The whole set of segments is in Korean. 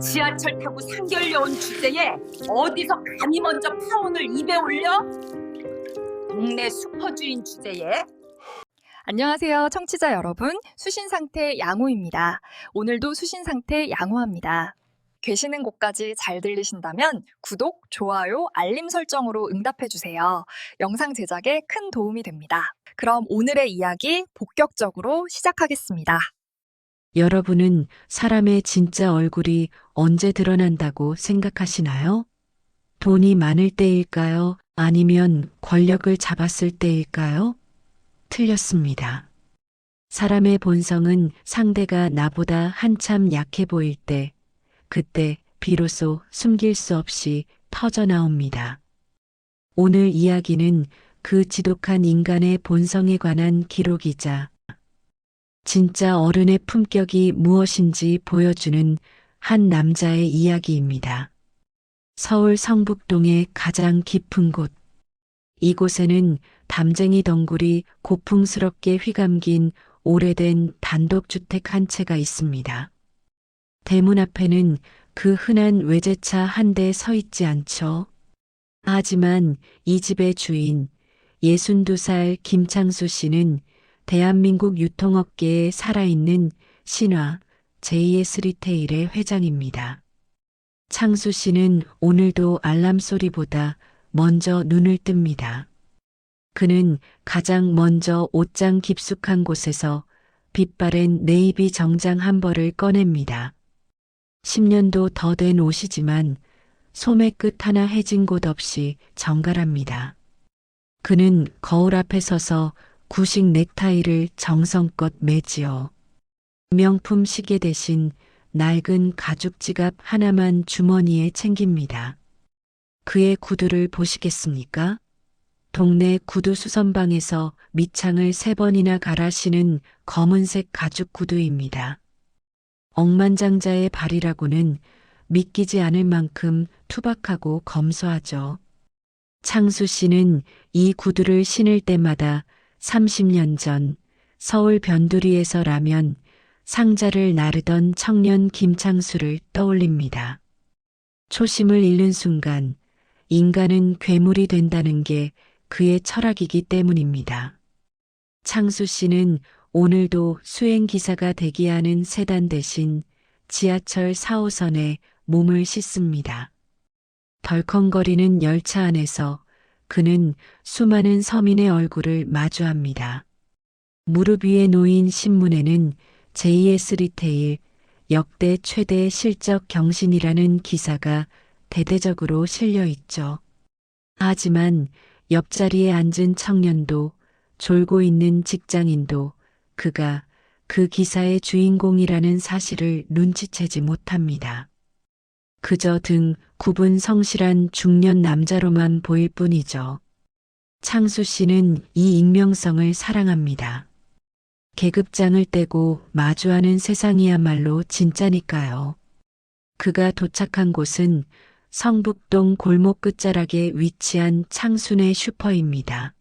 지하철 타고 상결려 온 주제에 어디서 감히 먼저 파혼을 입에 올려? 동네 슈퍼주인 주제에. 안녕하세요, 청취자 여러분. 수신상태 양호입니다. 오늘도 수신상태 양호합니다. 계시는 곳까지 잘 들리신다면 구독, 좋아요, 알림 설정으로 응답해주세요. 영상 제작에 큰 도움이 됩니다. 그럼 오늘의 이야기 본격적으로 시작하겠습니다. 여러분은 사람의 진짜 얼굴이 언제 드러난다고 생각하시나요? 돈이 많을 때일까요? 아니면 권력을 잡았을 때일까요? 틀렸습니다. 사람의 본성은 상대가 나보다 한참 약해 보일 때, 그때 비로소 숨길 수 없이 터져 나옵니다. 오늘 이야기는 그 지독한 인간의 본성에 관한 기록이자 진짜 어른의 품격이 무엇인지 보여주는 한 남자의 이야기입니다. 서울 성북동의 가장 깊은 곳. 이곳에는 담쟁이 덩굴이 고풍스럽게 휘감긴 오래된 단독주택 한 채가 있습니다. 대문 앞에는 그 흔한 외제차 한 대 서 있지 않죠. 하지만 이 집의 주인 62살 김창수 씨는 대한민국 유통업계에 살아있는 신화 제2의 스리테일의 회장입니다. 창수 씨는 오늘도 알람 소리보다 먼저 눈을 뜹니다. 그는 가장 먼저 옷장 깊숙한 곳에서 빛바랜 네이비 정장 한 벌을 꺼냅니다. 10년도 더 된 옷이지만 소매 끝 하나 해진 곳 없이 정갈합니다. 그는 거울 앞에 서서 구식 넥타이를 정성껏 매지요. 명품 시계 대신 낡은 가죽 지갑 하나만 주머니에 챙깁니다. 그의 구두를 보시겠습니까? 동네 구두 수선방에서 밑창을 3번이나 갈아 신은 검은색 가죽 구두입니다. 억만장자의 발이라고는 믿기지 않을 만큼 투박하고 검소하죠. 창수 씨는 이 구두를 신을 때마다 30년 전 서울 변두리에서 라면 상자를 나르던 청년 김창수를 떠올립니다. 초심을 잃는 순간 인간은 괴물이 된다는 게 그의 철학이기 때문입니다. 창수 씨는 오늘도 수행기사가 대기하는 세단 대신 지하철 4호선에 몸을 싣습니다. 덜컹거리는 열차 안에서 그는 수많은 서민의 얼굴을 마주합니다. 무릎 위에 놓인 신문에는 제2의 스리테일 역대 최대 실적 경신이라는 기사가 대대적으로 실려 있죠. 하지만 옆자리에 앉은 청년도 졸고 있는 직장인도 그가 그 기사의 주인공이라는 사실을 눈치채지 못합니다. 그저 등 굽은 성실한 중년 남자로만 보일 뿐이죠. 창수 씨는 이 익명성을 사랑합니다. 계급장을 떼고 마주하는 세상이야말로 진짜니까요. 그가 도착한 곳은 성북동 골목 끝자락에 위치한 창순의 슈퍼입니다.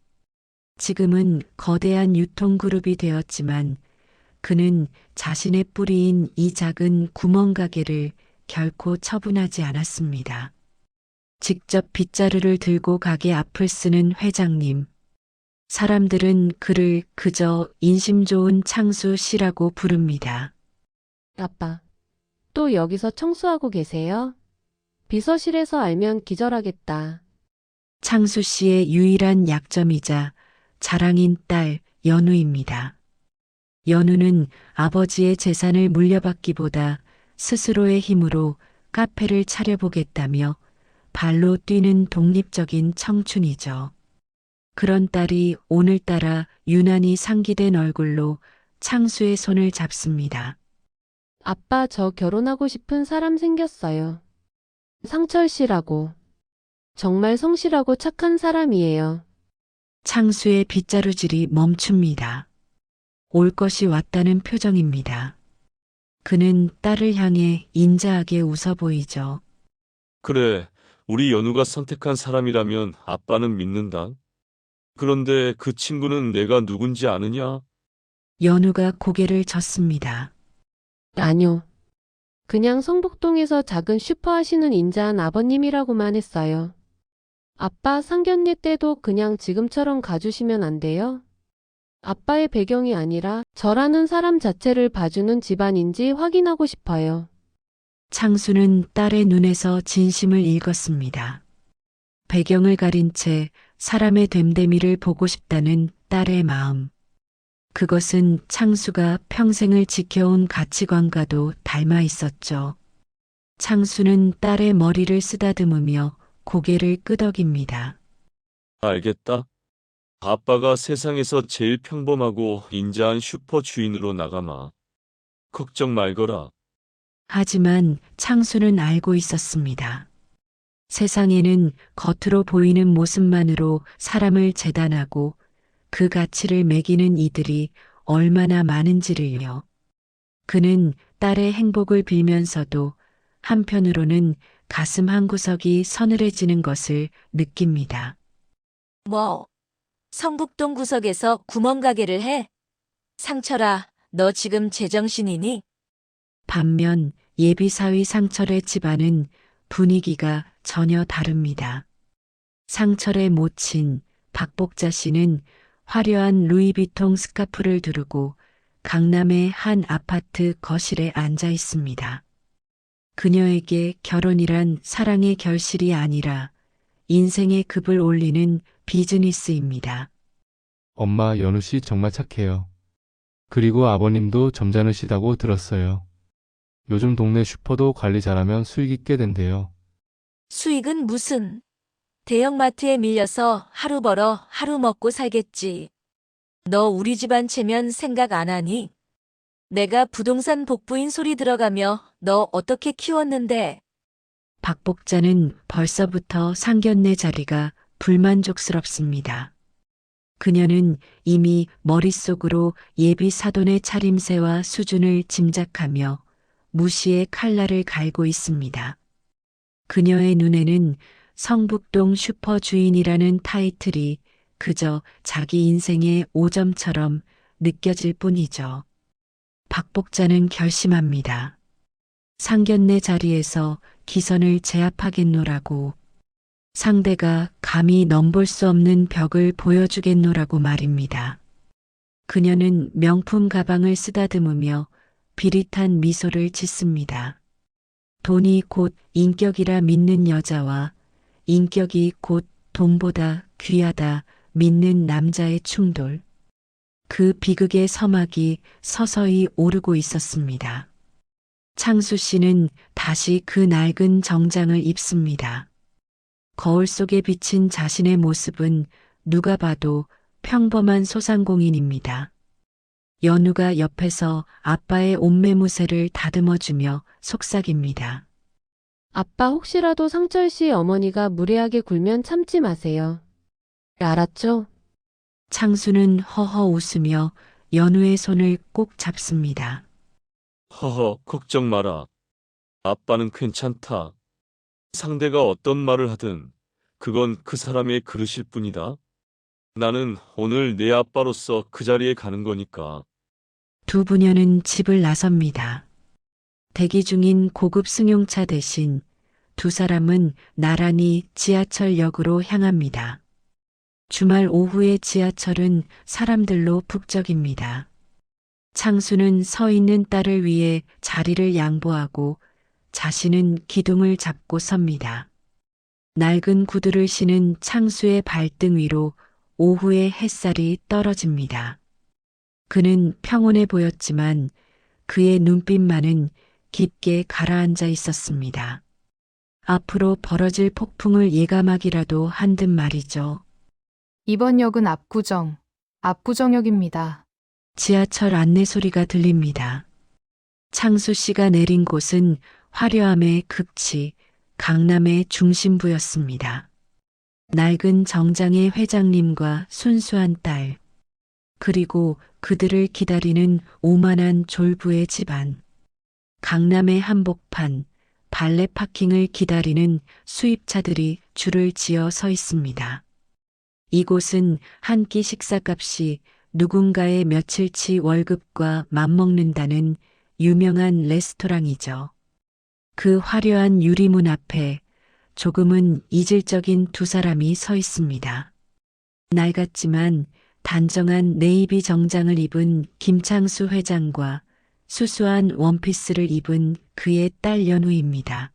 지금은 거대한 유통그룹이 되었지만 그는 자신의 뿌리인 이 작은 구멍가게를 결코 처분하지 않았습니다. 직접 빗자루를 들고 가게 앞을 쓰는 회장님. 사람들은 그를 그저 인심 좋은 창수 씨라고 부릅니다. 아빠, 또 여기서 청소하고 계세요? 비서실에서 알면 기절하겠다. 창수 씨의 유일한 약점이자 자랑인 딸 연우입니다. 연우는 아버지의 재산을 물려받기보다 스스로의 힘으로 카페를 차려보겠다며 발로 뛰는 독립적인 청춘이죠. 그런 딸이 오늘따라 유난히 상기된 얼굴로 창수의 손을 잡습니다. 아빠, 저 결혼하고 싶은 사람 생겼어요. 상철 씨라고. 정말 성실하고 착한 사람이에요. 창수의 빗자루질이 멈춥니다. 올 것이 왔다는 표정입니다. 그는 딸을 향해 인자하게 웃어 보이죠. 그래, 우리 연우가 선택한 사람이라면 아빠는 믿는다. 그런데 그 친구는 내가 누군지 아느냐? 연우가 고개를 젓습니다. 아뇨. 그냥 성북동에서 작은 슈퍼 하시는 인자한 아버님이라고만 했어요. 아빠 상견례 때도 그냥 지금처럼 가주시면 안 돼요? 아빠의 배경이 아니라 저라는 사람 자체를 봐주는 집안인지 확인하고 싶어요. 창수는 딸의 눈에서 진심을 읽었습니다. 배경을 가린 채 사람의 됨됨이를 보고 싶다는 딸의 마음. 그것은 창수가 평생을 지켜온 가치관과도 닮아 있었죠. 창수는 딸의 머리를 쓰다듬으며 고개를 끄덕입니다. 알겠다. 아빠가 세상에서 제일 평범하고 인자한 슈퍼 주인으로 나가마. 걱정 말거라. 하지만 창수는 알고 있었습니다. 세상에는 겉으로 보이는 모습만으로 사람을 재단하고 그 가치를 매기는 이들이 얼마나 많은지를요. 그는 딸의 행복을 빌면서도 한편으로는 가슴 한구석이 서늘해지는 것을 느낍니다. 뭐, 성북동 구석에서 구멍가게를 해? 상철아, 너 지금 제정신이니? 반면 예비사위 상철의 집안은 분위기가 전혀 다릅니다. 상철의 모친 박복자 씨는 화려한 루이비통 스카프를 두르고 강남의 한 아파트 거실에 앉아 있습니다. 그녀에게 결혼이란 사랑의 결실이 아니라 인생의 급을 올리는 비즈니스입니다. 엄마 연우 씨 정말 착해요. 그리고 아버님도 점잖으시다고 들었어요. 요즘 동네 슈퍼도 관리 잘하면 수익이 꽤 된대요. 수익은 무슨? 대형마트에 밀려서 하루 벌어 하루 먹고 살겠지. 너 우리 집안 체면 생각 안 하니? 내가 부동산 복부인 소리 들어가며 너 어떻게 키웠는데? 박복자는 벌써부터 상견례 자리가 불만족스럽습니다. 그녀는 이미 머릿속으로 예비 사돈의 차림새와 수준을 짐작하며 무시의 칼날을 갈고 있습니다. 그녀의 눈에는 성북동 슈퍼 주인이라는 타이틀이 그저 자기 인생의 오점처럼 느껴질 뿐이죠. 박복자는 결심합니다. 상견례 자리에서 기선을 제압하겠노라고, 상대가 감히 넘볼 수 없는 벽을 보여주겠노라고 말입니다. 그녀는 명품 가방을 쓰다듬으며 비릿한 미소를 짓습니다. 돈이 곧 인격이라 믿는 여자와 인격이 곧 돈보다 귀하다 믿는 남자의 충돌. 그 비극의 서막이 서서히 오르고 있었습니다. 창수 씨는 다시 그 낡은 정장을 입습니다. 거울 속에 비친 자신의 모습은 누가 봐도 평범한 소상공인입니다. 연우가 옆에서 아빠의 옷매무새를 다듬어주며 속삭입니다. 아빠 혹시라도 상철 씨 어머니가 무례하게 굴면 참지 마세요. 알았죠? 창수는 허허 웃으며 연우의 손을 꼭 잡습니다. 허허, 걱정 마라. 아빠는 괜찮다. 상대가 어떤 말을 하든 그건 그 사람의 그릇일 뿐이다. 나는 오늘 내 아빠로서 그 자리에 가는 거니까. 두 부녀는 집을 나섭니다. 대기 중인 고급 승용차 대신 두 사람은 나란히 지하철역으로 향합니다. 주말 오후의 지하철은 사람들로 북적입니다. 창수는 서 있는 딸을 위해 자리를 양보하고 자신은 기둥을 잡고 섭니다. 낡은 구두를 신은 창수의 발등 위로 오후의 햇살이 떨어집니다. 그는 평온해 보였지만 그의 눈빛만은 깊게 가라앉아 있었습니다. 앞으로 벌어질 폭풍을 예감하기라도 한 듯 말이죠. 이번 역은 압구정역입니다. 지하철 안내 소리가 들립니다. 창수 씨가 내린 곳은 화려함의 극치, 강남의 중심부였습니다. 낡은 정장의 회장님과 순수한 딸, 그리고 그들을 기다리는 오만한 졸부의 집안. 강남의 한복판, 발레 파킹을 기다리는 수입차들이 줄을 지어 서 있습니다. 이곳은 한 끼 식사값이 누군가의 며칠치 월급과 맞먹는다는 유명한 레스토랑이죠. 그 화려한 유리문 앞에 조금은 이질적인 두 사람이 서 있습니다. 낡았지만 단정한 네이비 정장을 입은 김창수 회장과 수수한 원피스를 입은 그의 딸 연우입니다.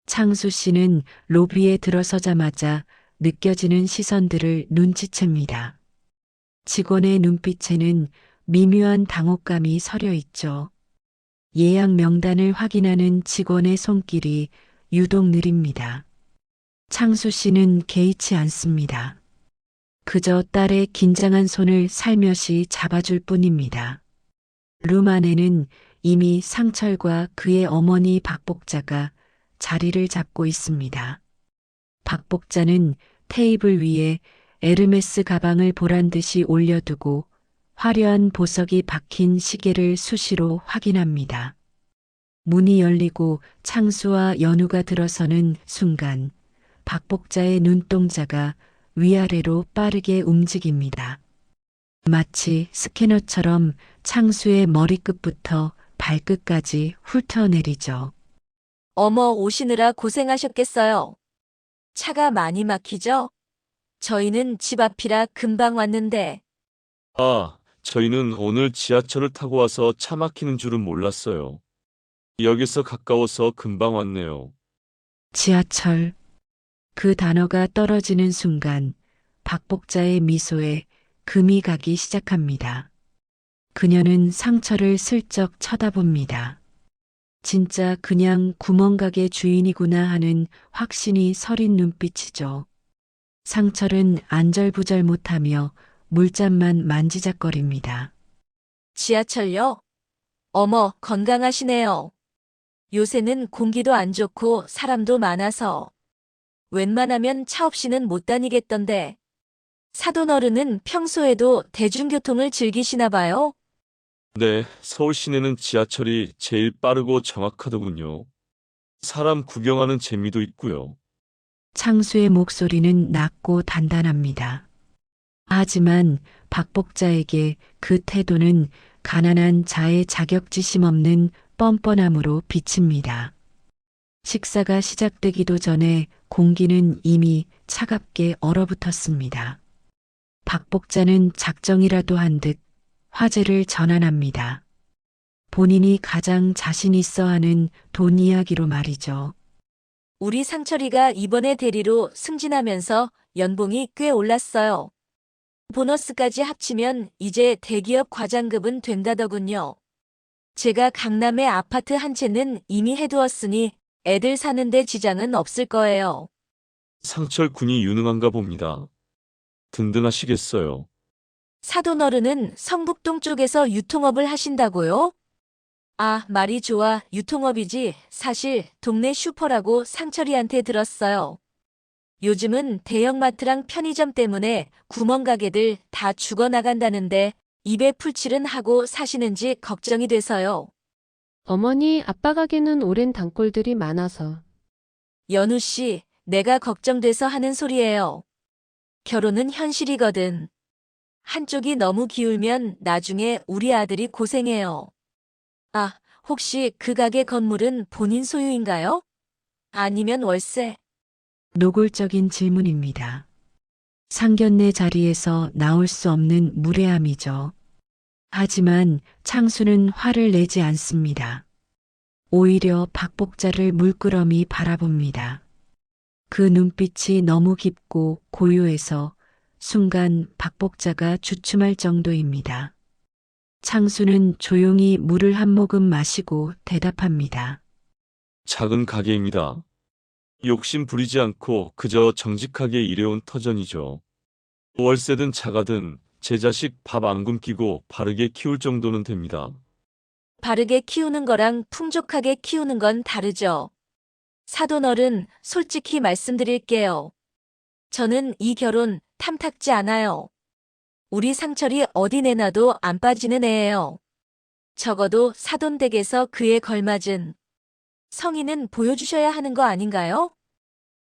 창수 씨는 로비에 들어서자마자 느껴지는 시선들을 눈치챕니다. 직원의 눈빛에는 미묘한 당혹감이 서려 있죠. 예약 명단을 확인하는 직원의 손길이 유독 느립니다. 창수 씨는 개의치 않습니다. 그저 딸의 긴장한 손을 살며시 잡아줄 뿐입니다. 룸 안에는 이미 상철과 그의 어머니 박복자가 자리를 잡고 있습니다. 박복자는 테이블 위에 에르메스 가방을 보란 듯이 올려두고 화려한 보석이 박힌 시계를 수시로 확인합니다. 문이 열리고 창수와 연우가 들어서는 순간 박복자의 눈동자가 위아래로 빠르게 움직입니다. 마치 스캐너처럼 창수의 머리끝부터 발끝까지 훑어내리죠. 어머, 오시느라 고생하셨겠어요. 차가 많이 막히죠? 저희는 집 앞이라 금방 왔는데. 아, 저희는 오늘 지하철을 타고 와서 차 막히는 줄은 몰랐어요. 역에서 가까워서 금방 왔네요. 지하철. 그 단어가 떨어지는 순간 박복자의 미소에 금이 가기 시작합니다. 그녀는 상처를 슬쩍 쳐다봅니다. 진짜 그냥 구멍가게 주인이구나 하는 확신이 서린 눈빛이죠. 상철은 안절부절 못하며 물잔만 만지작거립니다. 지하철요? 어머, 건강하시네요. 요새는 공기도 안 좋고 사람도 많아서 웬만하면 차 없이는 못 다니겠던데. 사돈 어른은 평소에도 대중교통을 즐기시나 봐요? 네, 서울 시내는 지하철이 제일 빠르고 정확하더군요. 사람 구경하는 재미도 있고요. 창수의 목소리는 낮고 단단합니다. 하지만 박복자에게 그 태도는 가난한 자의 자격지심 없는 뻔뻔함으로 비칩니다. 식사가 시작되기도 전에 공기는 이미 차갑게 얼어붙었습니다. 박복자는 작정이라도 한 듯 화제를 전환합니다. 본인이 가장 자신 있어 하는 돈 이야기로 말이죠. 우리 상철이가 이번에 대리로 승진하면서 연봉이 꽤 올랐어요. 보너스까지 합치면 이제 대기업 과장급은 된다더군요. 제가 강남에 아파트 한 채는 이미 해두었으니 애들 사는데 지장은 없을 거예요. 상철 군이 유능한가 봅니다. 든든하시겠어요. 사돈 어른은 성북동 쪽에서 유통업을 하신다고요? 아, 말이 좋아. 유통업이지. 사실 동네 슈퍼라고 상철이한테 들었어요. 요즘은 대형마트랑 편의점 때문에 구멍가게들 다 죽어나간다는데 입에 풀칠은 하고 사시는지 걱정이 돼서요. 어머니, 아빠 가게는 오랜 단골들이 많아서. 연우 씨, 내가 걱정돼서 하는 소리예요. 결혼은 현실이거든. 한쪽이 너무 기울면 나중에 우리 아들이 고생해요. 아, 혹시 그 가게 건물은 본인 소유인가요? 아니면 월세? 노골적인 질문입니다. 상견례 자리에서 나올 수 없는 무례함이죠. 하지만 창수는 화를 내지 않습니다. 오히려 박복자를 물끄러미 바라봅니다. 그 눈빛이 너무 깊고 고요해서 순간 박복자가 주춤할 정도입니다. 창수는 조용히 물을 한 모금 마시고 대답합니다. 작은 가게입니다. 욕심 부리지 않고 그저 정직하게 일해온 터전이죠. 월세든 자가든 제 자식 밥 안 굶기고 바르게 키울 정도는 됩니다. 바르게 키우는 거랑 풍족하게 키우는 건 다르죠. 사돈 어른, 솔직히 말씀드릴게요. 저는 이 결혼 탐탁지 않아요. 우리 상철이 어디 내놔도 안 빠지는 애예요. 적어도 사돈 댁에서 그에 걸맞은 성의는 보여주셔야 하는 거 아닌가요?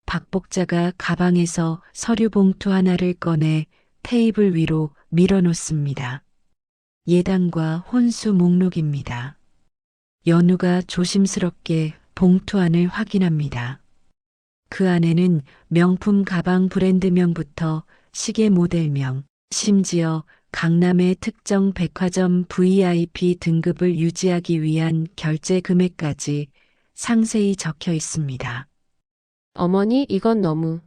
박복자가 가방에서 서류 봉투 하나를 꺼내 테이블 위로 밀어놓습니다. 예단과 혼수 목록입니다. 연우가 조심스럽게 봉투 안을 확인합니다. 그 안에는 명품 가방 브랜드명부터 시계 모델명, 심지어 강남의 특정 백화점 VIP 등급을 유지하기 위한 결제 금액까지 상세히 적혀 있습니다. 어머니, 이건 너무.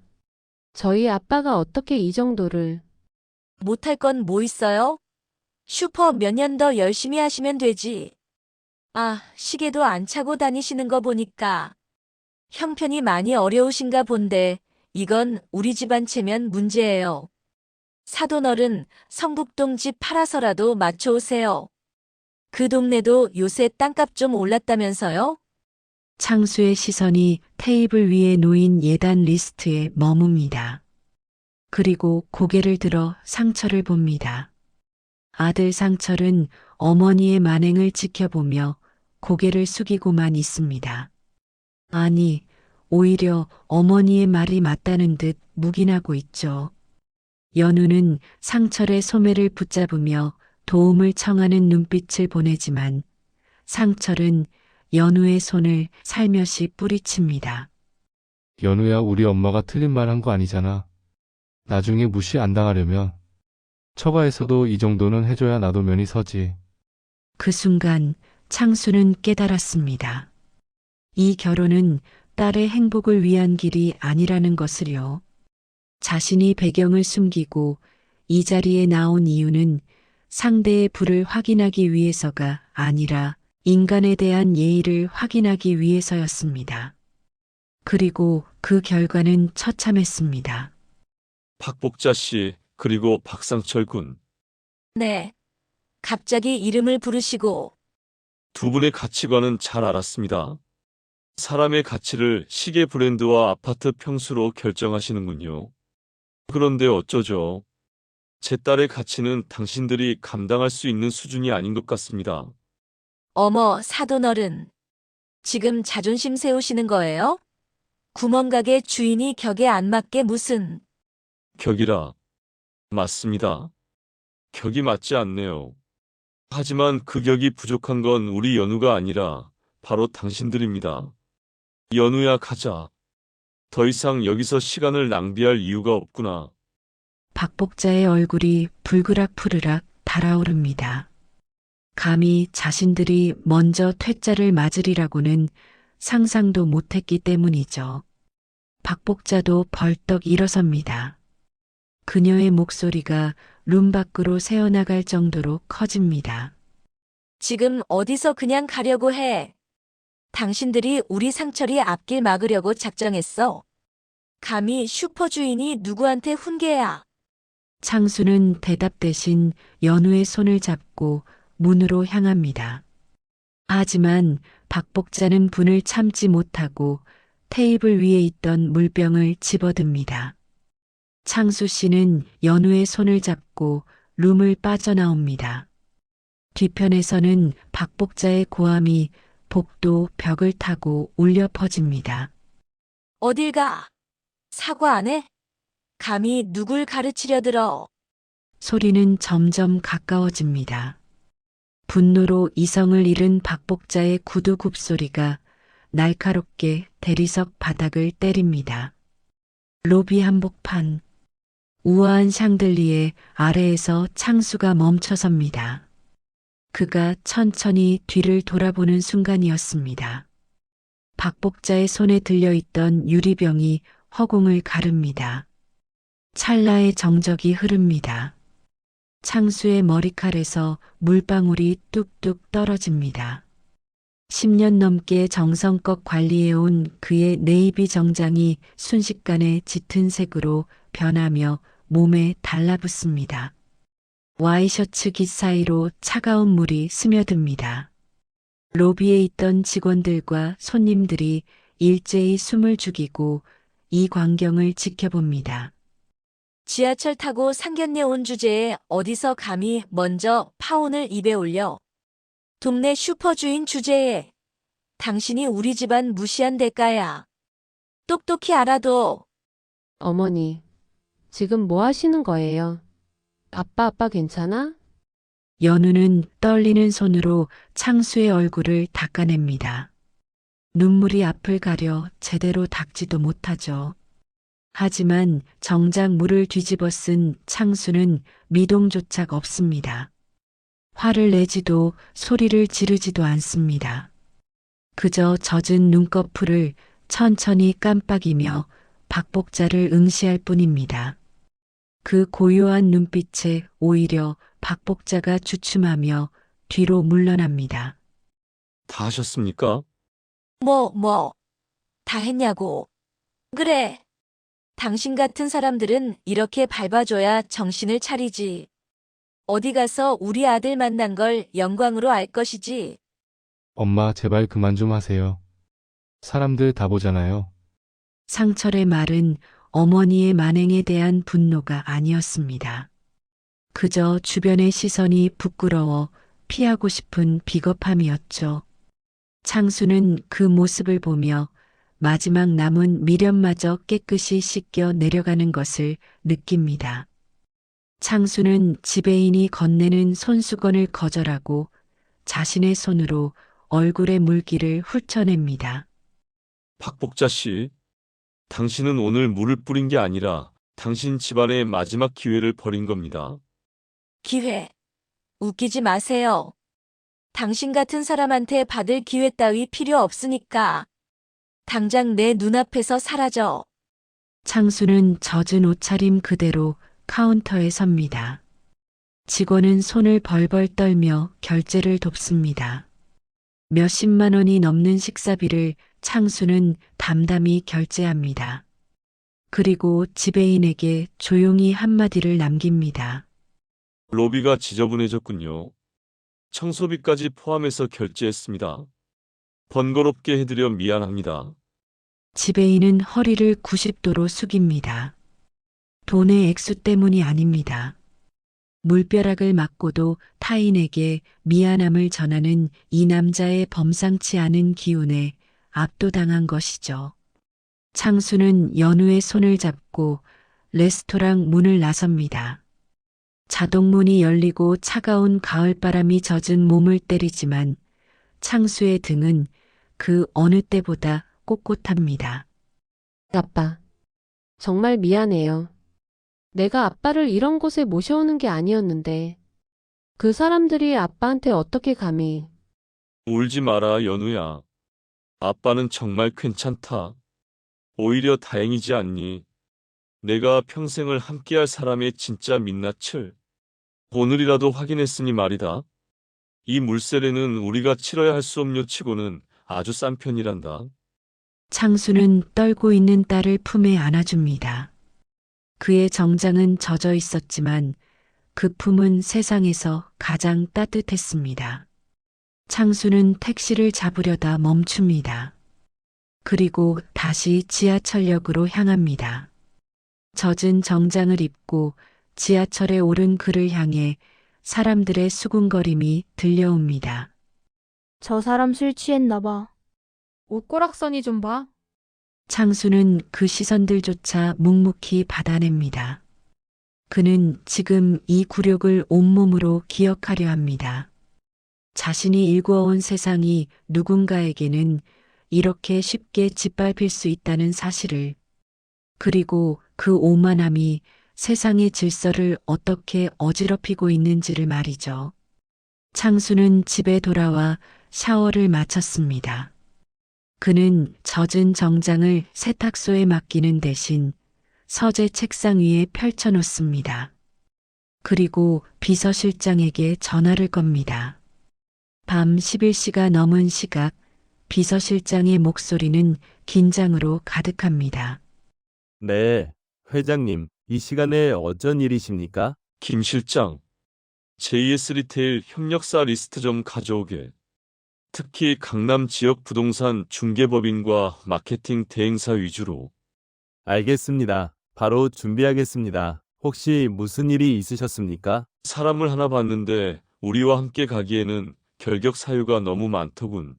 저희 아빠가 어떻게 이 정도를. 못할 건 뭐 있어요? 슈퍼 몇 년 더 열심히 하시면 되지. 아, 시계도 안 차고 다니시는 거 보니까 형편이 많이 어려우신가 본데 이건 우리 집안 체면 문제예요. 사돈어른 성북동 집 팔아서라도 맞춰오세요. 그 동네도 요새 땅값 좀 올랐다면서요? 창수의 시선이 테이블 위에 놓인 예단 리스트에 머뭅니다. 그리고 고개를 들어 상철을 봅니다. 아들 상철은 어머니의 만행을 지켜보며 고개를 숙이고만 있습니다. 아니, 오히려 어머니의 말이 맞다는 듯 묵인하고 있죠. 연우는 상철의 소매를 붙잡으며 도움을 청하는 눈빛을 보내지만 상철은 연우의 손을 살며시 뿌리칩니다. 연우야, 우리 엄마가 틀린 말 한 거 아니잖아. 나중에 무시 안 당하려면 처가에서도 이 정도는 해줘야 나도 면이 서지. 그 순간 창수는 깨달았습니다. 이 결혼은 딸의 행복을 위한 길이 아니라는 것을요. 자신이 배경을 숨기고 이 자리에 나온 이유는 상대의 부를 확인하기 위해서가 아니라 인간에 대한 예의를 확인하기 위해서였습니다. 그리고 그 결과는 처참했습니다. 박복자 씨, 그리고 박상철 군. 네. 갑자기 이름을 부르시고 두 분의 가치관은 잘 알았습니다. 사람의 가치를 시계 브랜드와 아파트 평수로 결정하시는군요. 그런데 어쩌죠? 제 딸의 가치는 당신들이 감당할 수 있는 수준이 아닌 것 같습니다. 어머, 사돈어른. 지금 자존심 세우시는 거예요? 구멍가게 주인이 격에 안 맞게 무슨. 격이라. 맞습니다. 격이 맞지 않네요. 하지만 그 격이 부족한 건 우리 연우가 아니라 바로 당신들입니다. 연우야, 가자. 더 이상 여기서 시간을 낭비할 이유가 없구나. 박복자의 얼굴이 불그락 푸르락 달아오릅니다. 감히 자신들이 먼저 퇴짜를 맞으리라고는 상상도 못했기 때문이죠. 박복자도 벌떡 일어섭니다. 그녀의 목소리가 룸 밖으로 새어나갈 정도로 커집니다. 지금 어디서 그냥 가려고 해? 당신들이 우리 상철이 앞길 막으려고 작정했어. 감히 슈퍼 주인이 누구한테 훈계야. 창수는 대답 대신 연우의 손을 잡고 문으로 향합니다. 하지만 박복자는 분을 참지 못하고 테이블 위에 있던 물병을 집어듭니다. 창수 씨는 연우의 손을 잡고 룸을 빠져나옵니다. 뒤편에서는 박복자의 고함이 복도 벽을 타고 울려 퍼집니다. 어딜 가? 사과 안 해? 감히 누굴 가르치려 들어. 소리는 점점 가까워집니다. 분노로 이성을 잃은 박복자의 구두 굽소리가 날카롭게 대리석 바닥을 때립니다. 로비 한복판. 우아한 샹들리에 아래에서 창수가 멈춰섭니다. 그가 천천히 뒤를 돌아보는 순간이었습니다. 박복자의 손에 들려있던 유리병이 허공을 가릅니다. 찰나의 정적이 흐릅니다. 창수의 머리칼에서 물방울이 뚝뚝 떨어집니다. 10년 넘게 정성껏 관리해온 그의 네이비 정장이 순식간에 짙은 색으로 변하며 몸에 달라붙습니다. 와이셔츠 깃 사이로 차가운 물이 스며듭니다. 로비에 있던 직원들과 손님들이 일제히 숨을 죽이고 이 광경을 지켜봅니다. 지하철 타고 상견례 온 주제에 어디서 감히 먼저 파혼을 입에 올려. 동네 슈퍼주인 주제에 당신이 우리 집안 무시한 대가야. 똑똑히 알아둬. 어머니, 지금 뭐 하시는 거예요? 아빠 괜찮아? 연우는 떨리는 손으로 창수의 얼굴을 닦아냅니다. 눈물이 앞을 가려 제대로 닦지도 못하죠. 하지만 정작 물을 뒤집어 쓴 창수는 미동조차 없습니다. 화를 내지도 소리를 지르지도 않습니다. 그저 젖은 눈꺼풀을 천천히 깜빡이며 박복자를 응시할 뿐입니다. 그 고요한 눈빛에 오히려 박복자가 주춤하며 뒤로 물러납니다. 다 하셨습니까? 다 했냐고. 그래. 당신 같은 사람들은 이렇게 밟아줘야 정신을 차리지. 어디 가서 우리 아들 만난 걸 영광으로 알 것이지. 엄마, 제발 그만 좀 하세요. 사람들 다 보잖아요. 상철의 말은 어머니의 만행에 대한 분노가 아니었습니다. 그저 주변의 시선이 부끄러워 피하고 싶은 비겁함이었죠. 창수는 그 모습을 보며 마지막 남은 미련마저 깨끗이 씻겨 내려가는 것을 느낍니다. 창수는 지배인이 건네는 손수건을 거절하고 자신의 손으로 얼굴의 물기를 훑어냅니다. 박복자 씨, 당신은 오늘 물을 뿌린 게 아니라 당신 집안의 마지막 기회를 버린 겁니다. 기회. 웃기지 마세요. 당신 같은 사람한테 받을 기회 따위 필요 없으니까. 당장 내 눈앞에서 사라져. 창수는 젖은 옷차림 그대로 카운터에 섭니다. 직원은 손을 벌벌 떨며 결제를 돕습니다. 몇십만 원이 넘는 식사비를 창수는 담담히 결제합니다. 그리고 지배인에게 조용히 한마디를 남깁니다. 로비가 지저분해졌군요. 청소비까지 포함해서 결제했습니다. 번거롭게 해드려 미안합니다. 지배인은 허리를 90도로 숙입니다. 돈의 액수 때문이 아닙니다. 물벼락을 맞고도 타인에게 미안함을 전하는 이 남자의 범상치 않은 기운에 압도당한 것이죠. 창수는 연우의 손을 잡고 레스토랑 문을 나섭니다. 자동문이 열리고 차가운 가을바람이 젖은 몸을 때리지만 창수의 등은 그 어느 때보다 꼿꼿합니다. 아빠. 정말 미안해요. 내가 아빠를 이런 곳에 모셔오는 게 아니었는데. 그 사람들이 아빠한테 어떻게 감히. 울지 마라, 연우야. 아빠는 정말 괜찮다. 오히려 다행이지 않니? 내가 평생을 함께할 사람의 진짜 민낯을 오늘이라도 확인했으니 말이다. 이 물세례는 우리가 치러야 할 수 없는 치고는 아주 싼 편이란다. 창수는 떨고 있는 딸을 품에 안아줍니다. 그의 정장은 젖어 있었지만 그 품은 세상에서 가장 따뜻했습니다. 창수는 택시를 잡으려다 멈춥니다. 그리고 다시 지하철역으로 향합니다. 젖은 정장을 입고 지하철에 오른 그를 향해 사람들의 수군거림이 들려옵니다. 저 사람 술 취했나 봐. 옷고락선이 좀 봐. 창수는 그 시선들조차 묵묵히 받아냅니다. 그는 지금 이 굴욕을 온몸으로 기억하려 합니다. 자신이 일구어온 세상이 누군가에게는 이렇게 쉽게 짓밟힐 수 있다는 사실을, 그리고 그 오만함이 세상의 질서를 어떻게 어지럽히고 있는지를 말이죠. 창수는 집에 돌아와 샤워를 마쳤습니다. 그는 젖은 정장을 세탁소에 맡기는 대신 서재 책상 위에 펼쳐놓습니다. 그리고 비서실장에게 전화를 겁니다. 밤 11시가 넘은 시각, 비서실장의 목소리는 긴장으로 가득합니다. 네, 회장님, 이 시간에 어쩐 일이십니까? 김 실장, JS 리테일 협력사 리스트 좀 가져오게. 특히 강남 지역 부동산 중개법인과 마케팅 대행사 위주로. 알겠습니다. 바로 준비하겠습니다. 혹시 무슨 일이 있으셨습니까? 사람을 하나 봤는데 우리와 함께 가기에는 결격 사유가 너무 많더군.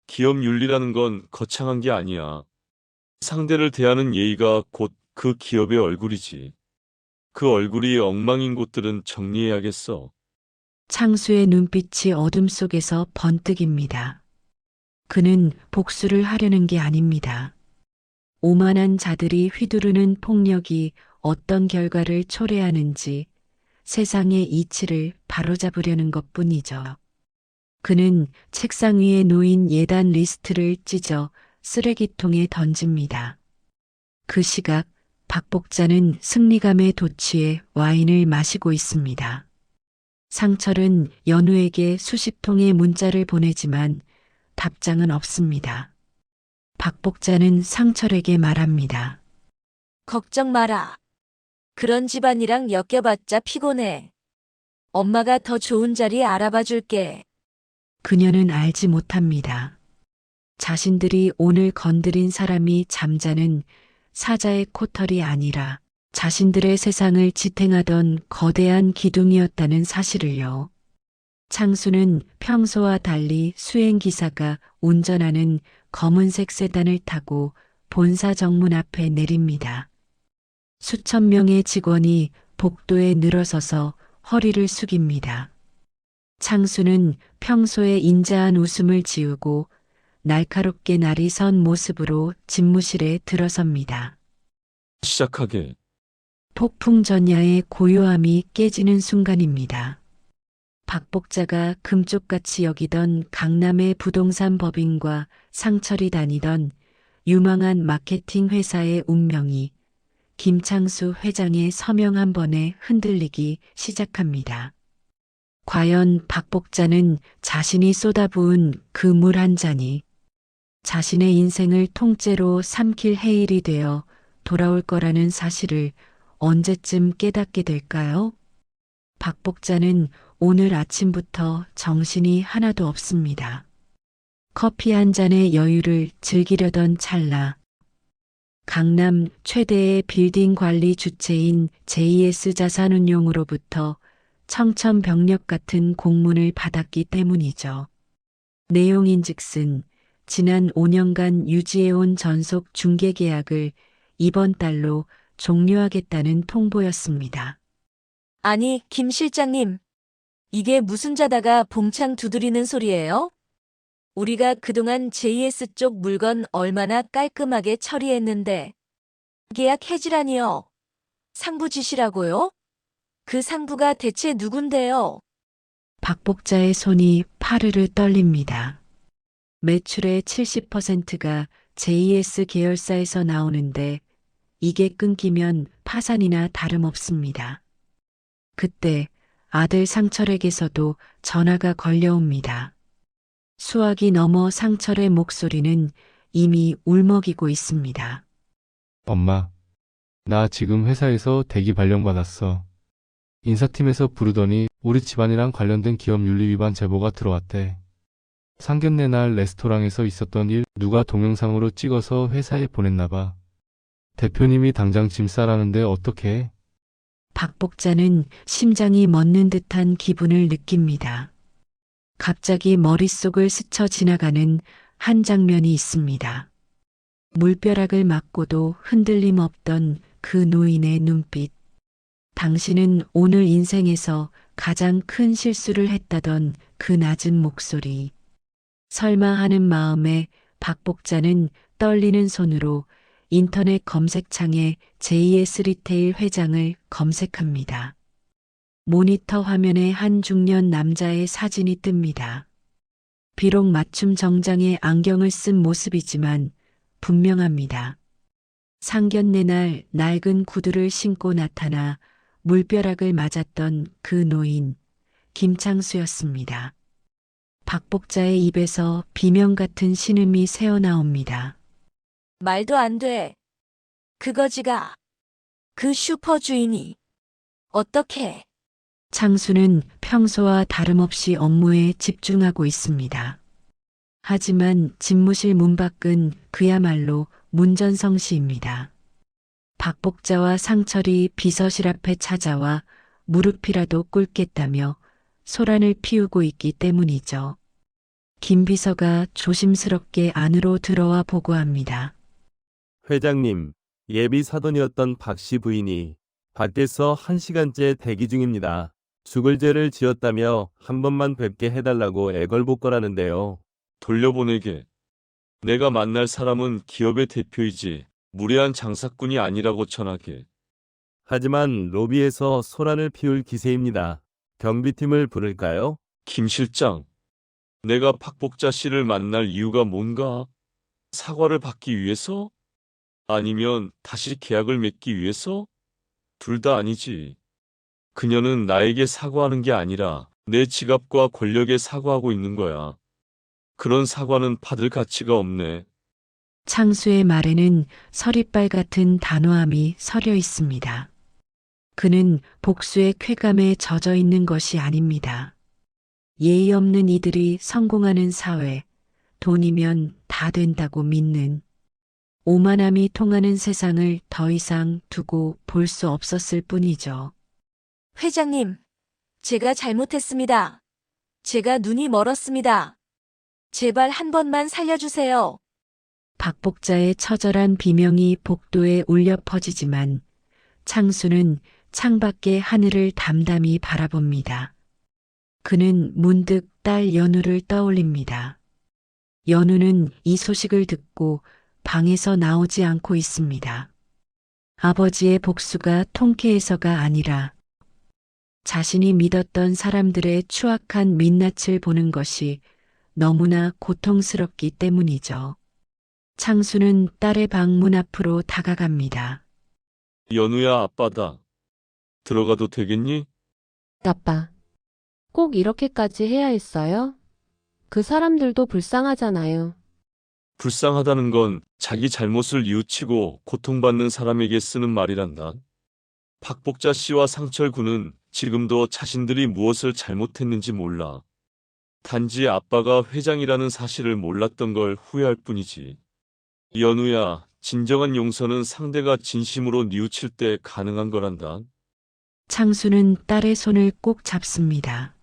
기업 윤리라는 건 거창한 게 아니야. 상대를 대하는 예의가 곧 그 기업의 얼굴이지. 그 얼굴이 엉망인 곳들은 정리해야겠어. 창수의 눈빛이 어둠 속에서 번뜩입니다. 그는 복수를 하려는 게 아닙니다. 오만한 자들이 휘두르는 폭력이 어떤 결과를 초래하는지 세상의 이치를 바로잡으려는 것뿐이죠. 그는 책상 위에 놓인 예단 리스트를 찢어 쓰레기통에 던집니다. 그 시각 박 복자는 승리감에 도취해 와인을 마시고 있습니다. 상철은 연우에게 수십 통의 문자를 보내지만 답장은 없습니다. 박 복자는 상철에게 말합니다. 걱정 마라. 그런 집안이랑 엮여봤자 피곤해. 엄마가 더 좋은 자리 알아봐 줄게. 그녀는 알지 못합니다. 자신들이 오늘 건드린 사람이 잠자는 사자의 코털이 아니라 자신들의 세상을 지탱하던 거대한 기둥이었다는 사실을요. 창수는 평소와 달리 수행기사가 운전하는 검은색 세단을 타고 본사 정문 앞에 내립니다. 수천 명의 직원이 복도에 늘어서서 허리를 숙입니다. 창수는 평소에 인자한 웃음을 지우고 날카롭게 날이 선 모습으로 집무실에 들어섭니다. 시작하게. 폭풍 전야의 고요함이 깨지는 순간입니다. 박 복자가 금쪽같이 여기던 강남의 부동산 법인과 상철이 다니던 유망한 마케팅 회사의 운명이 김창수 회장의 서명 한 번에 흔들리기 시작합니다. 과연 박 복자는 자신이 쏟아부은 그 물 한 잔이 자신의 인생을 통째로 삼킬 해일이 되어 돌아올 거라는 사실을 언제쯤 깨닫게 될까요? 박 복자는 오늘 아침부터 정신이 하나도 없습니다. 커피 한 잔의 여유를 즐기려던 찰나 강남 최대의 빌딩 관리 주체인 JS 자산운용으로부터 청천벽력 같은 공문을 받았기 때문이죠. 내용인즉슨 지난 5년간 유지해온 전속 중개 계약을 이번 달로 종료하겠다는 통보였습니다. 아니, 김 실장님. 이게 무슨 자다가 봉창 두드리는 소리예요? 우리가 그동안 JS 쪽 물건 얼마나 깔끔하게 처리했는데. 계약 해지라니요. 상부 지시라고요? 그 상부가 대체 누군데요? 박 복자의 손이 파르르 떨립니다. 매출의 70%가 JS 계열사에서 나오는데 이게 끊기면 파산이나 다름없습니다. 그때 아들 상철에게서도 전화가 걸려옵니다. 수학이 넘어 상철의 목소리는 이미 울먹이고 있습니다. 엄마, 나 지금 회사에서 대기 발령 받았어. 인사팀에서 부르더니 우리 집안이랑 관련된 기업 윤리 위반 제보가 들어왔대. 상견례 날 레스토랑에서 있었던 일 누가 동영상으로 찍어서 회사에 보냈나 봐. 대표님이 당장 짐 싸라는데 어떡해? 박 복자는 심장이 멎는 듯한 기분을 느낍니다. 갑자기 머릿속을 스쳐 지나가는 한 장면이 있습니다. 물벼락을 맞고도 흔들림 없던 그 노인의 눈빛. 당신은 오늘 인생에서 가장 큰 실수를 했다던 그 낮은 목소리. 설마 하는 마음에 박 복자는 떨리는 손으로 인터넷 검색창에 JS 리테일 회장을 검색합니다. 모니터 화면에 한 중년 남자의 사진이 뜹니다. 비록 맞춤 정장에 안경을 쓴 모습이지만 분명합니다. 상견례 날 낡은 구두를 신고 나타나 물벼락을 맞았던 그 노인, 김창수였습니다. 박 복자의 입에서 비명 같은 신음이 새어나옵니다. 말도 안 돼. 그거지가. 그 슈퍼 주인이. 어떻게? 창수는 평소와 다름없이 업무에 집중하고 있습니다. 하지만 집무실 문 밖은 그야말로 문전성시입니다. 박 복자와 상철이 비서실 앞에 찾아와 무릎이라도 꿇겠다며 소란을 피우고 있기 때문이죠. 김 비서가 조심스럽게 안으로 들어와 보고합니다. 회장님, 예비 사돈이었던 박 씨 부인이 밖에서 1시간째 대기 중입니다. 죽을 죄를 지었다며 한 번만 뵙게 해달라고 애걸복걸하는데요. 돌려보내게. 내가 만날 사람은 기업의 대표이지 무례한 장사꾼이 아니라고 전하게. 하지만 로비에서 소란을 피울 기세입니다. 경비팀을 부를까요? 김 실장, 내가 박복자 씨를 만날 이유가 뭔가? 사과를 받기 위해서? 아니면 다시 계약을 맺기 위해서? 둘 다 아니지. 그녀는 나에게 사과하는 게 아니라 내 지갑과 권력에 사과하고 있는 거야. 그런 사과는 받을 가치가 없네. 창수의 말에는 서리빨 같은 단호함이 서려 있습니다. 그는 복수의 쾌감에 젖어 있는 것이 아닙니다. 예의 없는 이들이 성공하는 사회, 돈이면 다 된다고 믿는 오만함이 통하는 세상을 더 이상 두고 볼 수 없었을 뿐이죠. 회장님, 제가 잘못했습니다. 제가 눈이 멀었습니다. 제발 한 번만 살려주세요. 박복자의 처절한 비명이 복도에 울려 퍼지지만 창수는 창밖의 하늘을 담담히 바라봅니다. 그는 문득 딸 연우를 떠올립니다. 연우는 이 소식을 듣고 방에서 나오지 않고 있습니다. 아버지의 복수가 통쾌해서가 아니라 자신이 믿었던 사람들의 추악한 민낯을 보는 것이 너무나 고통스럽기 때문이죠. 창수는 딸의 방문 앞으로 다가갑니다. 연우야, 아빠다. 들어가도 되겠니? 아빠, 꼭 이렇게까지 해야 했어요? 그 사람들도 불쌍하잖아요. 불쌍하다는 건 자기 잘못을 뉘우치고 고통받는 사람에게 쓰는 말이란다. 박복자 씨와 상철 군은 지금도 자신들이 무엇을 잘못했는지 몰라. 단지 아빠가 회장이라는 사실을 몰랐던 걸 후회할 뿐이지. 연우야, 진정한 용서는 상대가 진심으로 뉘우칠 때 가능한 거란다. 창수는 딸의 손을 꼭 잡습니다.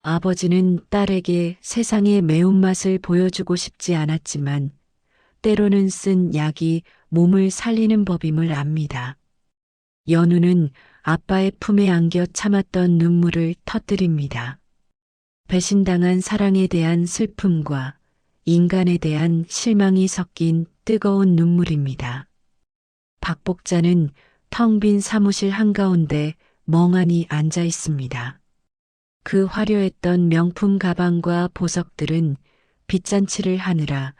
아버지는 딸에게 세상의 매운맛을 보여주고 싶지 않았지만 때로는 쓴 약이 몸을 살리는 법임을 압니다. 연우는 아빠의 품에 안겨 참았던 눈물을 터뜨립니다. 배신당한 사랑에 대한 슬픔과 인간에 대한 실망이 섞인 뜨거운 눈물입니다. 박복자는 텅 빈 사무실 한가운데 멍하니 앉아 있습니다. 그 화려했던 명품 가방과 보석들은 빚잔치를 하느라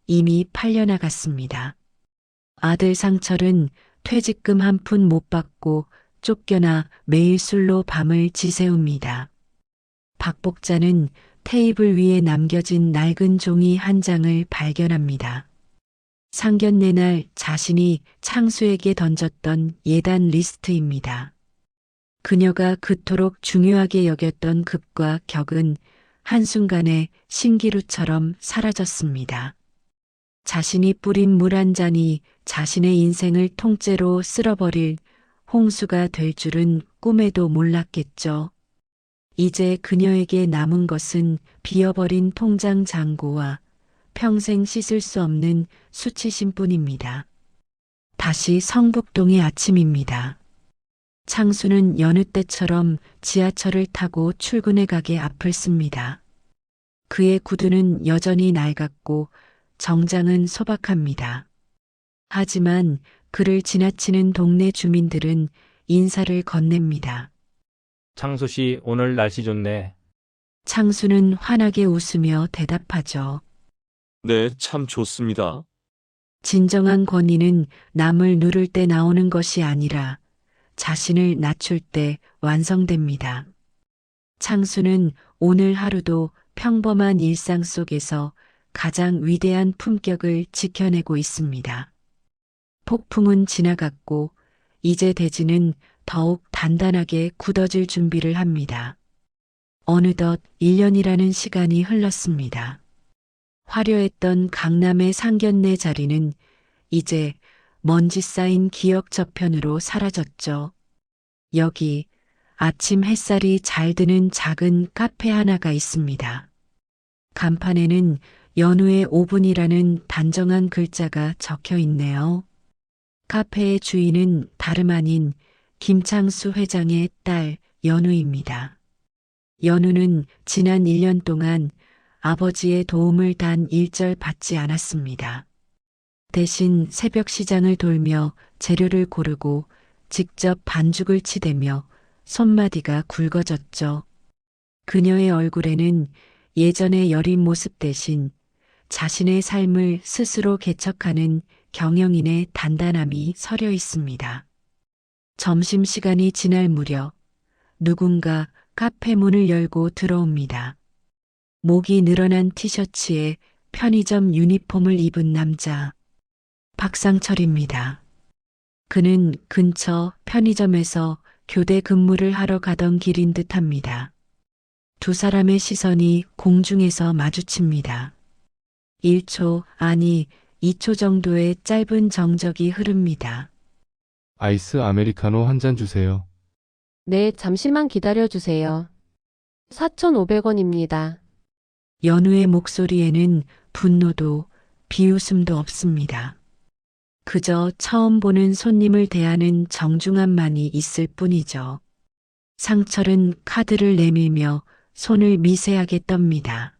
이미 팔려나갔습니다. 아들 상철은 퇴직금 한 푼 못 받고 쫓겨나 매일 술로 밤을 지새웁니다. 박복자는 테이블 위에 남겨진 낡은 종이 한 장을 발견합니다. 상견례 날 자신이 창수에게 던졌던 예단 리스트입니다. 그녀가 그토록 중요하게 여겼던 급과 격은 한순간에 신기루처럼 사라졌습니다. 자신이 뿌린 물 한 잔이 자신의 인생을 통째로 쓸어버릴 홍수가 될 줄은 꿈에도 몰랐겠죠. 이제 그녀에게 남은 것은 비어버린 통장 잔고와 평생 씻을 수 없는 수치심뿐입니다. 다시 성북동의 아침입니다. 창수는 여느 때처럼 지하철을 타고 출근해 가게 앞을 씁니다. 그의 구두는 여전히 낡았고 정장은 소박합니다. 하지만 그를 지나치는 동네 주민들은 인사를 건넵니다. 창수 씨, 오늘 날씨 좋네. 창수는 환하게 웃으며 대답하죠. 네, 참 좋습니다. 진정한 권위는 남을 누를 때 나오는 것이 아니라 자신을 낮출 때 완성됩니다. 창수는 오늘 하루도 평범한 일상 속에서 가장 위대한 품격을 지켜내고 있습니다. 폭풍은 지나갔고 이제 대지는 더욱 단단하게 굳어질 준비를 합니다. 어느덧 1년이라는 시간이 흘렀습니다. 화려했던 강남의 상견례 자리는 이제 먼지 쌓인 기억 저편으로 사라졌죠. 여기 아침 햇살이 잘 드는 작은 카페 하나가 있습니다. 간판에는 연우의 5분이라는 단정한 글자가 적혀 있네요. 카페의 주인은 다름 아닌 김창수 회장의 딸 연우입니다. 연우는 지난 1년 동안 아버지의 도움을 단 일절 받지 않았습니다. 대신 새벽 시장을 돌며 재료를 고르고 직접 반죽을 치대며 손마디가 굵어졌죠. 그녀의 얼굴에는 예전의 여린 모습 대신 자신의 삶을 스스로 개척하는 경영인의 단단함이 서려 있습니다. 점심시간이 지날 무렵 누군가 카페 문을 열고 들어옵니다. 목이 늘어난 티셔츠에 편의점 유니폼을 입은 남자. 박상철입니다. 그는 근처 편의점에서 교대 근무를 하러 가던 길인 듯합니다. 두 사람의 시선이 공중에서 마주칩니다. 1초, 아니 2초 정도의 짧은 정적이 흐릅니다. 아이스 아메리카노 한 잔 주세요. 네, 잠시만 기다려 주세요. 4,500원입니다. 연우의 목소리에는 분노도 비웃음도 없습니다. 그저 처음 보는 손님을 대하는 정중함만이 있을 뿐이죠. 상철은 카드를 내밀며 손을 미세하게 떱니다.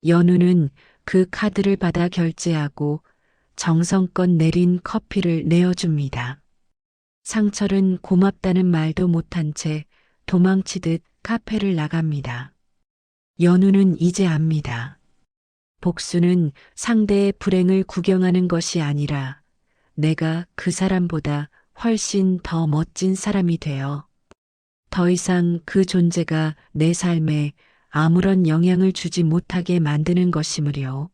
연우는 그 카드를 받아 결제하고 정성껏 내린 커피를 내어줍니다. 상철은 고맙다는 말도 못한 채 도망치듯 카페를 나갑니다. 연우는 이제 압니다. 복수는 상대의 불행을 구경하는 것이 아니라 내가 그 사람보다 훨씬 더 멋진 사람이 되어 더 이상 그 존재가 내 삶에 아무런 영향을 주지 못하게 만드는 것이므려.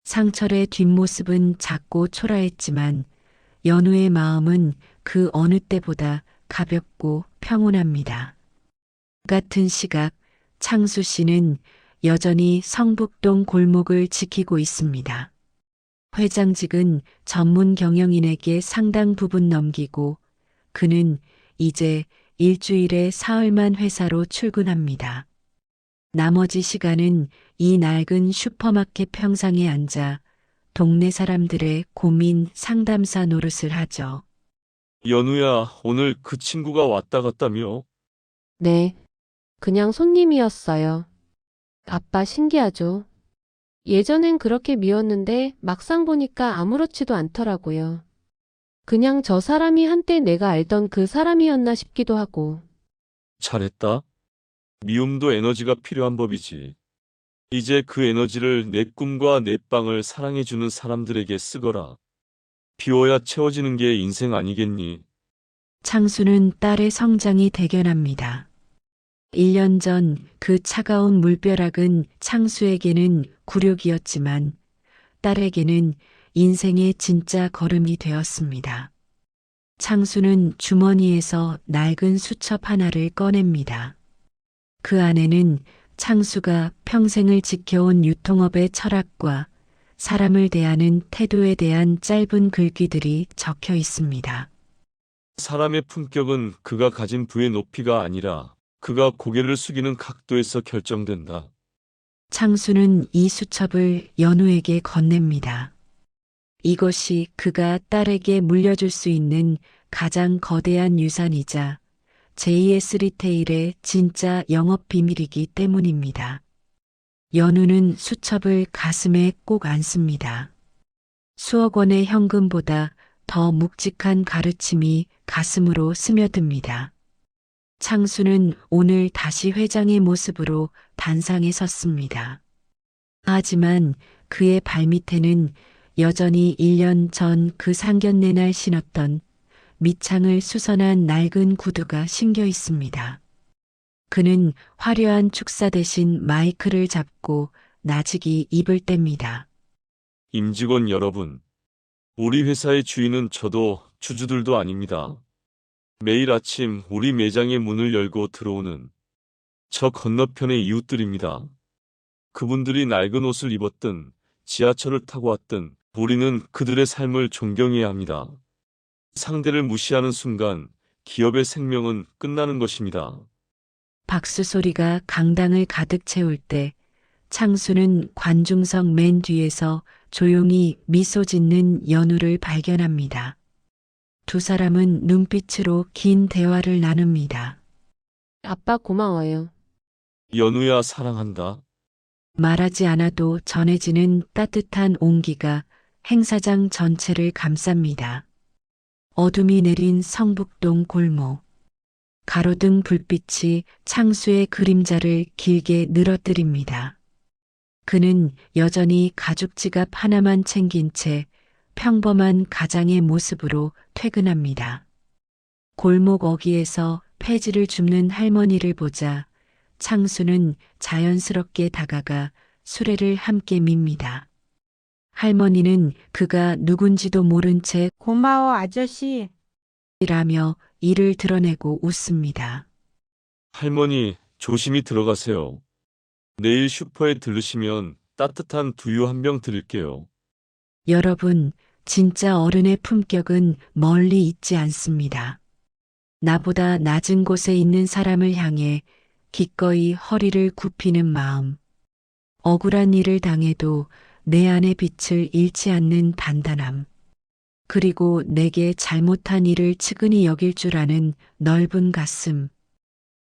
상철의 뒷모습은 작고 초라했지만 연우의 마음은 그 어느 때보다 가볍고 평온합니다. 같은 시각 창수 씨는 여전히 성북동 골목을 지키고 있습니다. 회장직은 전문 경영인에게 상당 부분 넘기고 그는 이제 일주일에 사흘만 회사로 출근합니다. 나머지 시간은 이 낡은 슈퍼마켓 평상에 앉아 동네 사람들의 고민 상담사 노릇을 하죠. 연우야, 오늘 그 친구가 왔다 갔다며? 네, 그냥 손님이었어요. 아빠 신기하죠? 예전엔 그렇게 미웠는데 막상 보니까 아무렇지도 않더라고요. 그냥 저 사람이 한때 내가 알던 그 사람이었나 싶기도 하고. 잘했다. 미움도 에너지가 필요한 법이지. 이제 그 에너지를 내 꿈과 내 빵을 사랑해주는 사람들에게 쓰거라. 비워야 채워지는 게 인생 아니겠니? 창수는 딸의 성장이 대견합니다. 1년 전 그 차가운 물벼락은 창수에게는 굴욕이었지만 딸에게는 인생의 진짜 걸음이 되었습니다. 창수는 주머니에서 낡은 수첩 하나를 꺼냅니다. 그 안에는 창수가 평생을 지켜온 유통업의 철학과 사람을 대하는 태도에 대한 짧은 글귀들이 적혀 있습니다. 사람의 품격은 그가 가진 부의 높이가 아니라 그가 고개를 숙이는 각도에서 결정된다. 창수는 이 수첩을 연우에게 건넵니다. 이것이 그가 딸에게 물려줄 수 있는 가장 거대한 유산이자 제2의 리테일의 진짜 영업 비밀이기 때문입니다. 연우는 수첩을 가슴에 꼭 안습니다. 수억 원의 현금보다 더 묵직한 가르침이 가슴으로 스며듭니다. 창수는 오늘 다시 회장의 모습으로 단상에 섰습니다. 하지만 그의 발밑에는 여전히 1년 전 그 상견례 날 신었던 밑창을 수선한 낡은 구두가 신겨 있습니다. 그는 화려한 축사 대신 마이크를 잡고 나직이 입을 뗍니다. 임직원 여러분, 우리 회사의 주인은 저도 주주들도 아닙니다. 매일 아침 우리 매장의 문을 열고 들어오는 저 건너편의 이웃들입니다. 그분들이 낡은 옷을 입었든 지하철을 타고 왔든 우리는 그들의 삶을 존경해야 합니다. 상대를 무시하는 순간 기업의 생명은 끝나는 것입니다. 박수 소리가 강당을 가득 채울 때 창수는 관중석 맨 뒤에서 조용히 미소 짓는 연우를 발견합니다. 두 사람은 눈빛으로 긴 대화를 나눕니다. 아빠 고마워요. 연우야, 사랑한다. 말하지 않아도 전해지는 따뜻한 온기가 행사장 전체를 감쌉니다. 어둠이 내린 성북동 골목. 가로등 불빛이 창수의 그림자를 길게 늘어뜨립니다. 그는 여전히 가죽 지갑 하나만 챙긴 채 평범한 가장의 모습으로 퇴근합니다. 골목 어귀에서 폐지를 줍는 할머니를 보자 창수는 자연스럽게 다가가 수레를 함께 밉니다. 할머니는 그가 누군지도 모른 채 고마워, 아저씨. 라며 이를 드러내고 웃습니다. 할머니, 조심히 들어가세요. 내일 슈퍼에 들르시면 따뜻한 두유 한 병 드릴게요. 여러분, 진짜 어른의 품격은 멀리 있지 않습니다. 나보다 낮은 곳에 있는 사람을 향해 기꺼이 허리를 굽히는 마음. 억울한 일을 당해도 내 안의 빛을 잃지 않는 단단함. 그리고 내게 잘못한 일을 측은히 여길 줄 아는 넓은 가슴.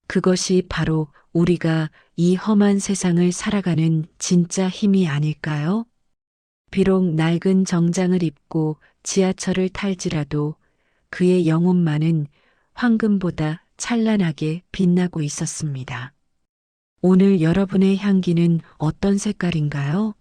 그것이 바로 우리가 이 험한 세상을 살아가는 진짜 힘이 아닐까요? 비록 낡은 정장을 입고 지하철을 탈지라도 그의 영혼만은 황금보다 찬란하게 빛나고 있었습니다. 오늘 여러분의 향기는 어떤 색깔인가요?